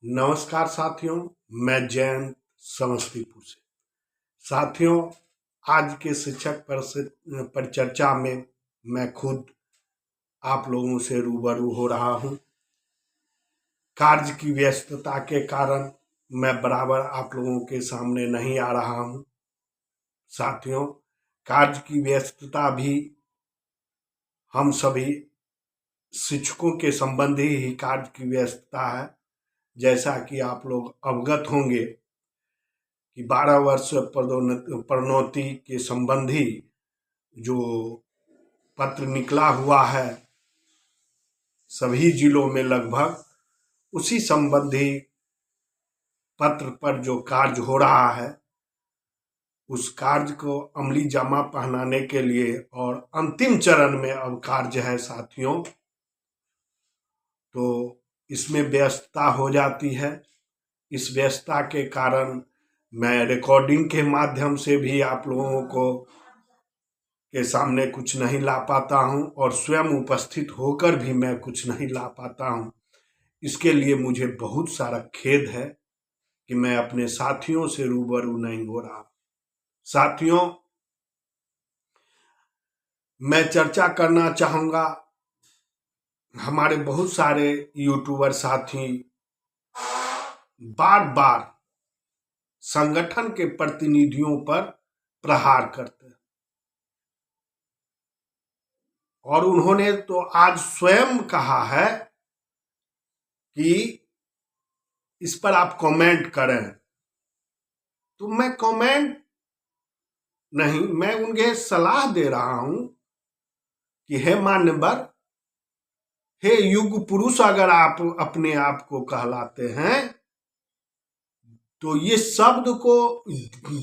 नमस्कार साथियों, मैं जयंत समस्तीपुर से। साथियों, आज के शिक्षक पर चर्चा में मैं खुद आप लोगों से रूबरू हो रहा हूं। कार्य की व्यस्तता के कारण मैं बराबर आप लोगों के सामने नहीं आ रहा हूं। साथियों, कार्य की व्यस्तता भी हम सभी शिक्षकों के संबंधी ही कार्य की व्यस्तता है। जैसा कि आप लोग अवगत होंगे कि 12 वर्ष प्रोन्नति के संबंधी जो पत्र निकला हुआ है सभी जिलों में लगभग, उसी संबंधी पत्र पर जो कार्य हो रहा है उस कार्य को अमली जामा पहनाने के लिए और अंतिम चरण में अब कार्य है साथियों, तो इसमें व्यस्तता हो जाती है। इस व्यस्तता के कारण मैं रिकॉर्डिंग के माध्यम से भी आप लोगों को के सामने कुछ नहीं ला पाता हूं और स्वयं उपस्थित होकर भी मैं कुछ नहीं ला पाता हूं। इसके लिए मुझे बहुत सारा खेद है कि मैं अपने साथियों से रूबरू नहीं हो रहा। साथियों, मैं चर्चा करना चाहूंगा, हमारे बहुत सारे यूट्यूबर साथी बार बार संगठन के प्रतिनिधियों पर प्रहार करते हैं और उन्होंने तो आज स्वयं कहा है कि इस पर आप कमेंट करें। तो मैं कमेंट नहीं, मैं उन्हें सलाह दे रहा हूं कि हे मान्यवर, हे युग पुरुष, अगर आप अपने आप को कहलाते हैं तो ये शब्द को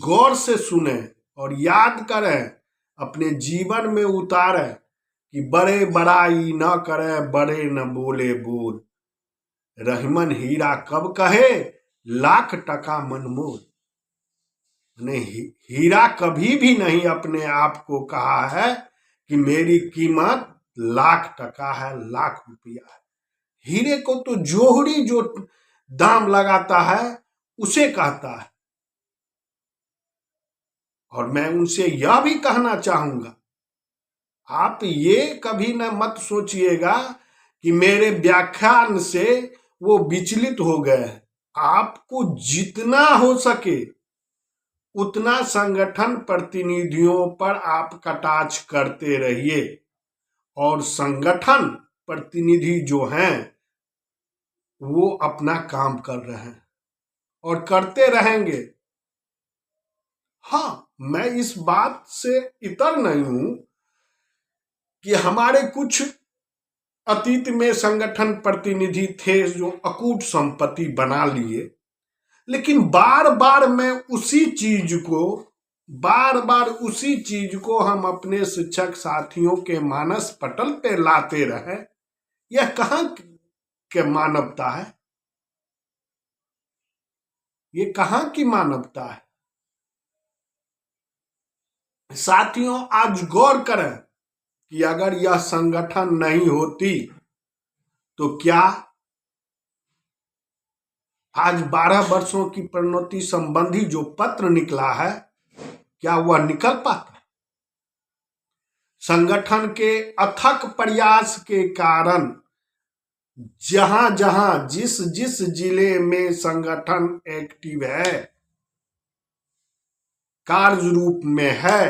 गौर से सुने और याद करें, अपने जीवन में उतारें कि बड़े बड़ाई न करें, बड़े न बोले बोल, रहीमन हीरा कब कहे, लाख टका मनमोल। नहीं, हीरा कभी भी नहीं अपने आप को कहा है कि मेरी कीमत लाख टका है, लाख रुपया है। हीरे को तो जोहरी जो दाम लगाता है उसे कहता है। और मैं उनसे यह भी कहना चाहूंगा, आप ये कभी न मत सोचिएगा कि मेरे व्याख्यान से वो विचलित हो गए। आपको जितना हो सके उतना संगठन प्रतिनिधियों पर आप कटाक्ष करते रहिए और संगठन प्रतिनिधि जो हैं वो अपना काम कर रहे हैं और करते रहेंगे। हाँ, मैं इस बात से इतर नहीं हूं कि हमारे कुछ अतीत में संगठन प्रतिनिधि थे जो अकूट संपत्ति बना लिए, लेकिन बार बार उसी चीज को हम अपने शिक्षक साथियों के मानस पटल पे लाते रहे। यह कहां के मानवता है? ये कहां की मानवता है? साथियों, आज गौर करें कि अगर यह संगठन नहीं होती तो क्या आज 12 वर्षों की प्रोन्नति संबंधी जो पत्र निकला है क्या वह निकल पाता? संगठन के अथक प्रयास के कारण जहां जहां जिस जिस जिले में संगठन एक्टिव है, कार्य रूप में है,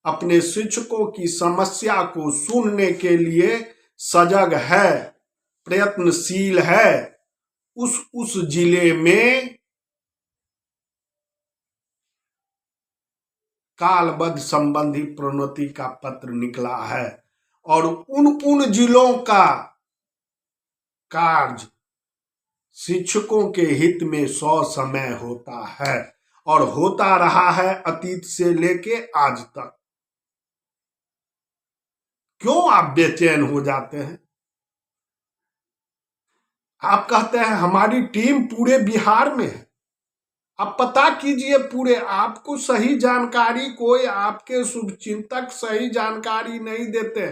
अपने शिक्षकों की समस्या को सुनने के लिए सजग है, प्रयत्नशील है, उस जिले में कालबद्ध संबंधी प्रोन्नति का पत्र निकला है और उन जिलों का कार्य शिक्षकों के हित में 100 समय होता है और होता रहा है अतीत से लेके आज तक। क्यों आप बेचैन हो जाते हैं? आप कहते हैं हमारी टीम पूरे बिहार में है। आप पता कीजिए पूरे, आपको सही जानकारी कोई आपके शुभचिंतक सही जानकारी नहीं देते।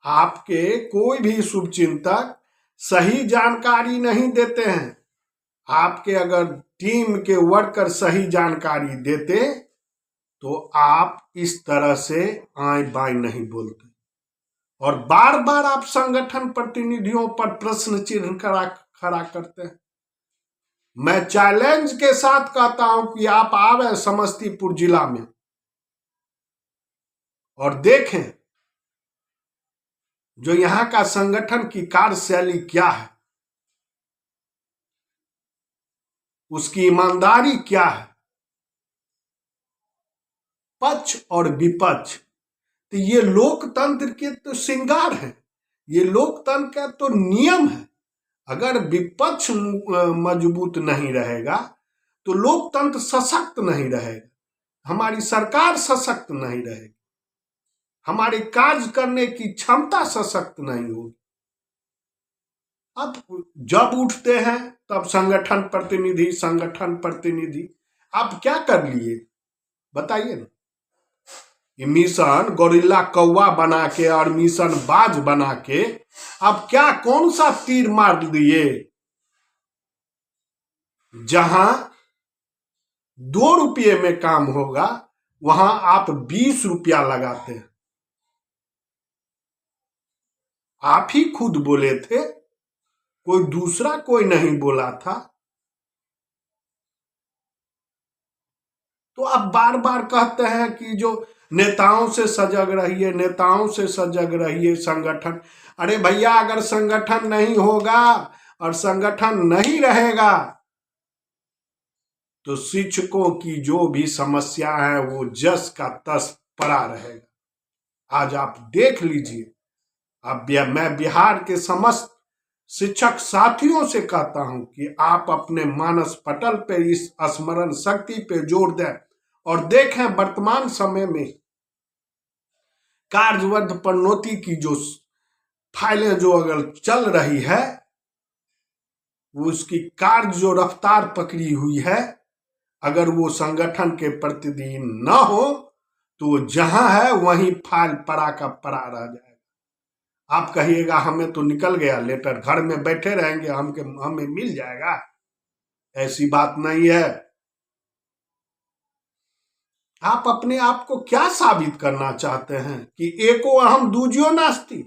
आपके कोई भी शुभचिंतक सही जानकारी नहीं देते हैं। आपके अगर टीम के वर्कर सही जानकारी देते तो आप इस तरह से आए बाएं नहीं बोलते। और बार बार आप संगठन प्रतिनिधियों पर प्रश्न चिन्ह खड़ा करते हैं। मैं चैलेंज के साथ कहता हूं कि आप आवे समस्तीपुर जिला में और देखें जो यहां का संगठन की कार्यशैली क्या है, उसकी ईमानदारी क्या है। पक्ष और विपक्ष तो ये लोकतंत्र के तो श्रृंगार है, ये लोकतंत्र का तो नियम है। अगर विपक्ष मजबूत नहीं रहेगा तो लोकतंत्र सशक्त नहीं रहेगा, हमारी सरकार सशक्त नहीं रहेगी, हमारे कार्य करने की क्षमता सशक्त नहीं होगी। अब जब उठते हैं तब संगठन प्रतिनिधि आप क्या कर लिए बताइए ना। ये मिशन गोरिल्ला कौवा बना के और मिशन बाज बना के अब क्या कौन सा तीर मार दिए। जहां 2 रुपये में काम होगा वहां आप 20 रुपया लगाते हैं। आप ही खुद बोले थे, कोई दूसरा कोई नहीं बोला था। तो आप बार बार कहते हैं कि जो नेताओं से सजग रहिए, नेताओं से सजग रहिए संगठन। अरे भैया अगर संगठन नहीं होगा और संगठन नहीं रहेगा तो शिक्षकों की जो भी समस्या है वो जस का तस पड़ा रहेगा। आज आप देख लीजिए, अब मैं बिहार के समस्त शिक्षक साथियों से कहता हूं कि आप अपने मानस पटल पे इस स्मरण शक्ति पे जोर दें और देखें वर्तमान समय में कार्यबद्ध प्रोन्नति की जो फाइलें जो अगर चल रही है उसकी कार्य जो रफ्तार पकड़ी हुई है, अगर वो संगठन के प्रतिनिधि न हो तो जहां है वहीं फाइल पड़ा का पड़ा रह जाएगा। आप कहिएगा हमें तो निकल गया लेटर, घर में बैठे रहेंगे, हमें मिल जाएगा। ऐसी बात नहीं है। आप अपने आप को क्या साबित करना चाहते हैं कि एको अहम दूजियो नास्ति।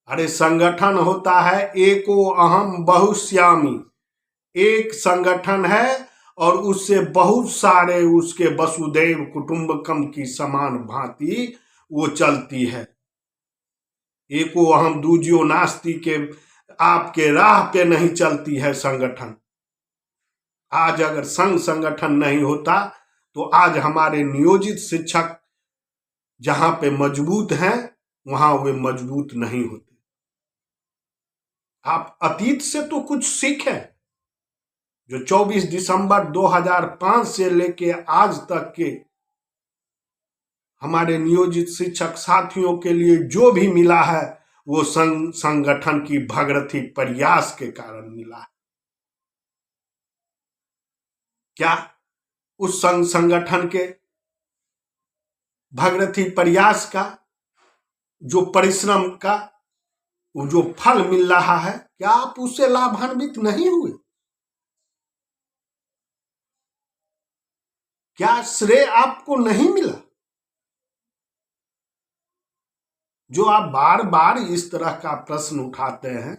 अरे संगठन होता है एको अहम बहुश्यामी। एक संगठन है और उससे बहुत सारे उसके वसुदैव कुटुंबकम की समान भांति वो चलती है। एको अहम दूजियो नास्ति के आपके राह पे नहीं चलती है संगठन। आज अगर संगठन नहीं होता तो आज हमारे नियोजित शिक्षक जहां पे मजबूत हैं वहां वे मजबूत नहीं होते। आप अतीत से तो कुछ सीखें। जो 24 दिसंबर 2005 से लेके आज तक के हमारे नियोजित शिक्षक साथियों के लिए जो भी मिला है वो संगठन की भगीरथी प्रयास के कारण मिला है। क्या उस संगठन के भगीरथी प्रयास का जो परिश्रम का जो फल मिल रहा है, क्या आप उससे लाभान्वित नहीं हुए? क्या श्रेय आपको नहीं मिला? जो आप बार बार इस तरह का प्रश्न उठाते हैं,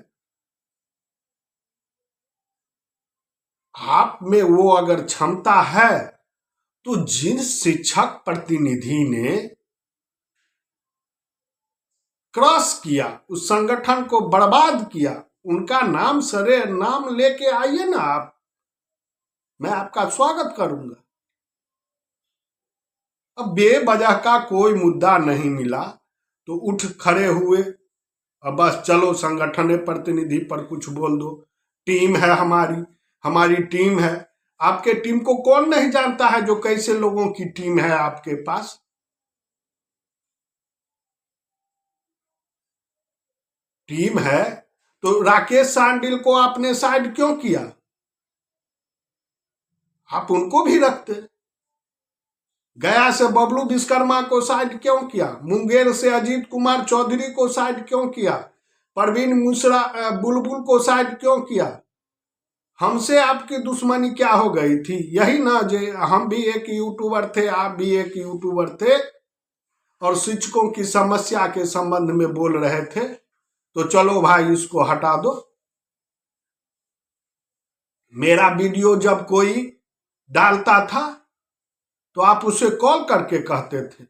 आप में वो अगर क्षमता है तो जिन शिक्षक प्रतिनिधि ने क्रॉस किया, उस संगठन को बर्बाद किया, उनका नाम सरे नाम लेके आइए ना आप, मैं आपका स्वागत करूंगा। अब बेवजह का कोई मुद्दा नहीं मिला तो उठ खड़े हुए, अब बस चलो संगठन प्रतिनिधि पर कुछ बोल दो। टीम है हमारी टीम है। आपके टीम को कौन नहीं जानता है जो कैसे लोगों की टीम है आपके पास। टीम है तो राकेश सांडिल को आपने साइड क्यों किया? आप उनको भी रखते। गया से बबलू विश्वकर्मा को साइड क्यों किया? मुंगेर से अजीत कुमार चौधरी को साइड क्यों किया? परवीन मिश्रा बुलबुल को साइड क्यों किया? हमसे आपकी दुश्मनी क्या हो गई थी? यही ना जे हम भी एक यूट्यूबर थे, आप भी एक यूट्यूबर थे और शिक्षकों की समस्या के संबंध में बोल रहे थे, तो चलो भाई इसको हटा दो। मेरा वीडियो जब कोई डालता था तो आप उसे कॉल करके कहते थे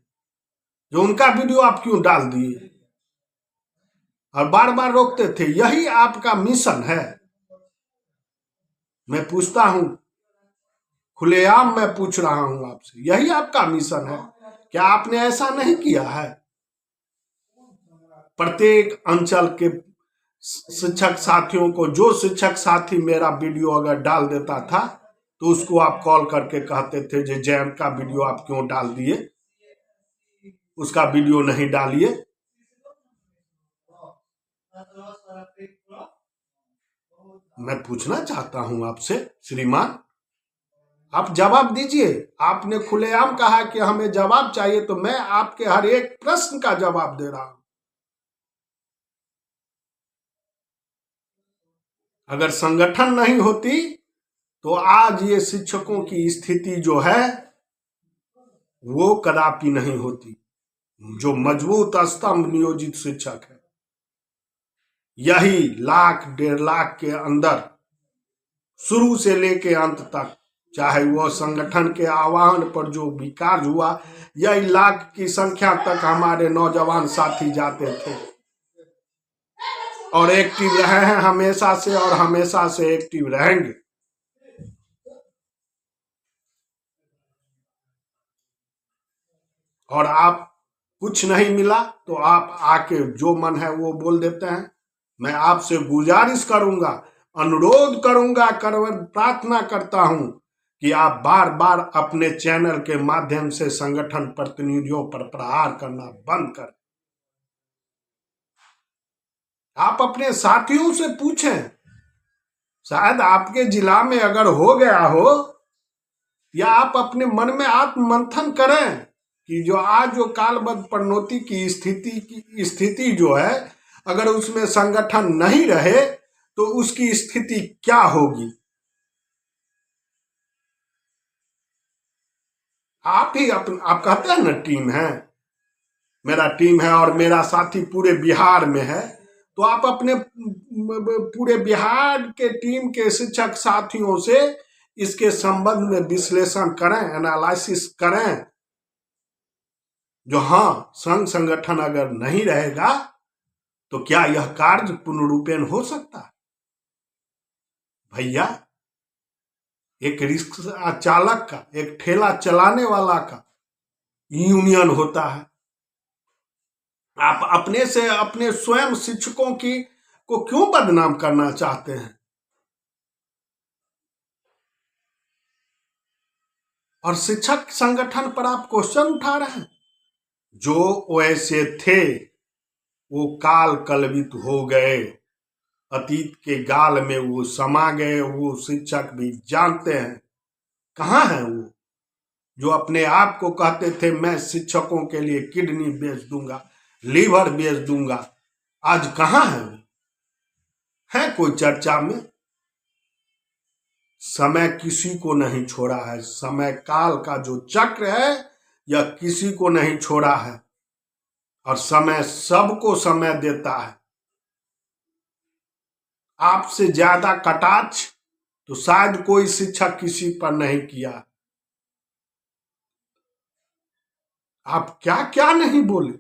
जो उनका वीडियो आप क्यों डाल दिए, और बार बार रोकते थे। यही आपका मिशन है। मैं पूछता हूं, खुलेआम मैं पूछ रहा हूं आपसे, यही आपका मिशन है? क्या आपने ऐसा नहीं किया है? प्रत्येक अंचल के शिक्षक साथियों को, जो शिक्षक साथी मेरा वीडियो अगर डाल देता था तो उसको आप कॉल करके कहते थे जे जैन का वीडियो आप क्यों डाल दिए, उसका वीडियो नहीं डालिए। मैं पूछना चाहता हूं आपसे श्रीमान, आप जवाब दीजिए। आपने खुलेआम कहा कि हमें जवाब चाहिए, तो मैं आपके हर एक प्रश्न का जवाब दे रहा हूं। अगर संगठन नहीं होती तो आज ये शिक्षकों की स्थिति जो है वो कदापि नहीं होती। जो मजबूत स्तंभ नियोजित शिक्षक है, यही 1,00,000 1,50,000 के अंदर शुरू से लेके अंत तक, चाहे वह संगठन के आह्वान पर जो विकास हुआ, यही लाख की संख्या तक हमारे नौजवान साथी जाते थे और एक्टिव रहे हैं हमेशा से, और हमेशा से एक्टिव रहेंगे। और आप कुछ नहीं मिला तो आप आके जो मन है वो बोल देते हैं। मैं आपसे गुजारिश करूंगा, अनुरोध करूंगा, प्रार्थना करता हूं कि आप बार बार अपने चैनल के माध्यम से संगठन प्रतिनिधियों पर प्रहार करना बंद करें। आप अपने साथियों से पूछें, शायद आपके जिला में अगर हो गया हो, या आप अपने मन में आत्म मंथन करें कि जो आज जो कालबद्ध प्रणोति की स्थिति जो है, अगर उसमें संगठन नहीं रहे तो उसकी स्थिति क्या होगी। आप ही आप कहते हैं ना टीम है, मेरा टीम है और मेरा साथी पूरे बिहार में है, तो आप अपने पूरे बिहार के टीम के शिक्षक साथियों से इसके संबंध में विश्लेषण करें, एनालिसिस करें। जो हाँ, संघ संगठन अगर नहीं रहेगा तो क्या यह कार्य पुनरुपेन हो सकता है? भैया, एक रिक्शा चालक का, एक ठेला चलाने वाला का यूनियन होता है। आप अपने से अपने स्वयं शिक्षकों की को क्यों बदनाम करना चाहते हैं? और शिक्षक संगठन पर आप क्वेश्चन उठा रहे हैं। जो वैसे थे वो काल कलवित हो गए, अतीत के गाल में वो समा गए। वो शिक्षक भी जानते हैं कहाँ है वो जो अपने आप को कहते थे मैं शिक्षकों के लिए किडनी बेच दूंगा, लीवर बेच दूंगा। आज कहाँ है वो? है कोई चर्चा में? समय किसी को नहीं छोड़ा है। समय काल का जो चक्र है यह किसी को नहीं छोड़ा है, और समय सबको समय देता है। आपसे ज्यादा कटाक्ष तो शायद कोई शिक्षक किसी पर नहीं किया। आप क्या क्या नहीं बोले,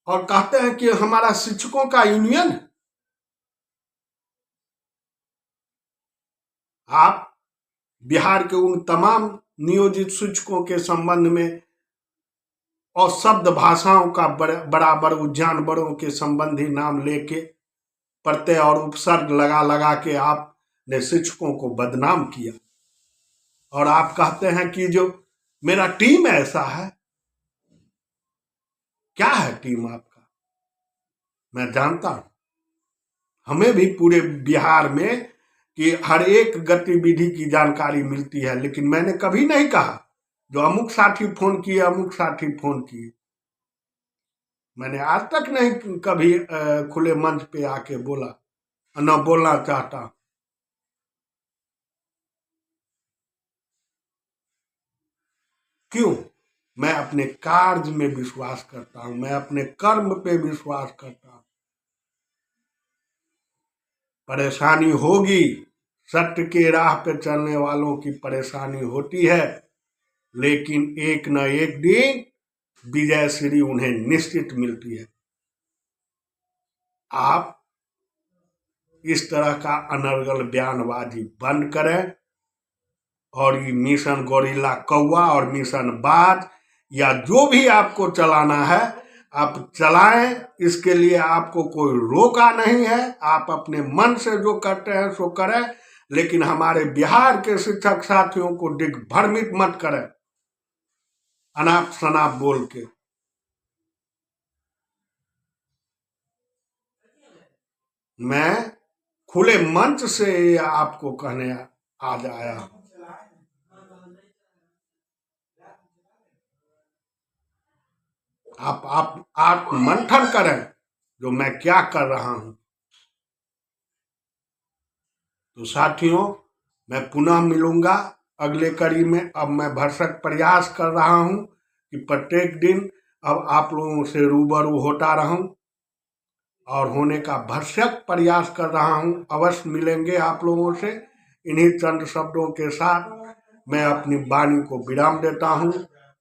और कहते हैं कि हमारा शिक्षकों का यूनियन। आप बिहार के उन तमाम नियोजित शिक्षकों के संबंध में और शब्द भाषाओं का बराबर जानवरों के संबंधी नाम लेके प्रत्यय और उपसर्ग लगा लगा के आपने शिक्षकों को बदनाम किया, और आप कहते हैं कि जो मेरा टीम ऐसा है। क्या है टीम आपका? मैं जानता हूं, हमें भी पूरे बिहार में कि हर एक गतिविधि की जानकारी मिलती है, लेकिन मैंने कभी नहीं कहा जो अमुक साथी फोन किए, अमुक साथी फोन किए। मैंने आज तक नहीं कभी खुले मंच पे आके बोला, न बोलना चाहता। क्यों? मैं अपने कार्य में विश्वास करता हूं, मैं अपने कर्म पे विश्वास करता हूं। परेशानी होगी, सत्य के राह पे चलने वालों की परेशानी होती है, लेकिन एक न एक दिन विजय श्री उन्हें निश्चित मिलती है। आप इस तरह का अनर्गल बयानबाजी बंद करें और ये मिशन गोरिल्ला कौवा और मिशन बाज या जो भी आपको चलाना है आप चलाएं। इसके लिए आपको कोई रोका नहीं है, आप अपने मन से जो करते हैं सो करें, लेकिन हमारे बिहार के शिक्षक साथियों को दिग्भ्रमित मत करें अनाप शनाप बोल के। मैं खुले मंच से आपको कहने आज आया हूं। आप मंथन करें जो मैं क्या कर रहा हूं। तो साथियों, मैं पुनः मिलूंगा अगले कड़ी में। अब मैं भरसक प्रयास कर रहा हूं कि प्रत्येक दिन अब आप लोगों से रूबरू होता रहूं और होने का भरसक प्रयास कर रहा हूं। अवश्य मिलेंगे आप लोगों से। इन्हीं चंद शब्दों के साथ मैं अपनी वाणी को विराम देता हूं।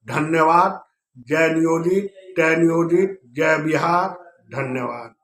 धन्यवाद। जय नियोजित, जय नियोजित, जय बिहार। धन्यवाद।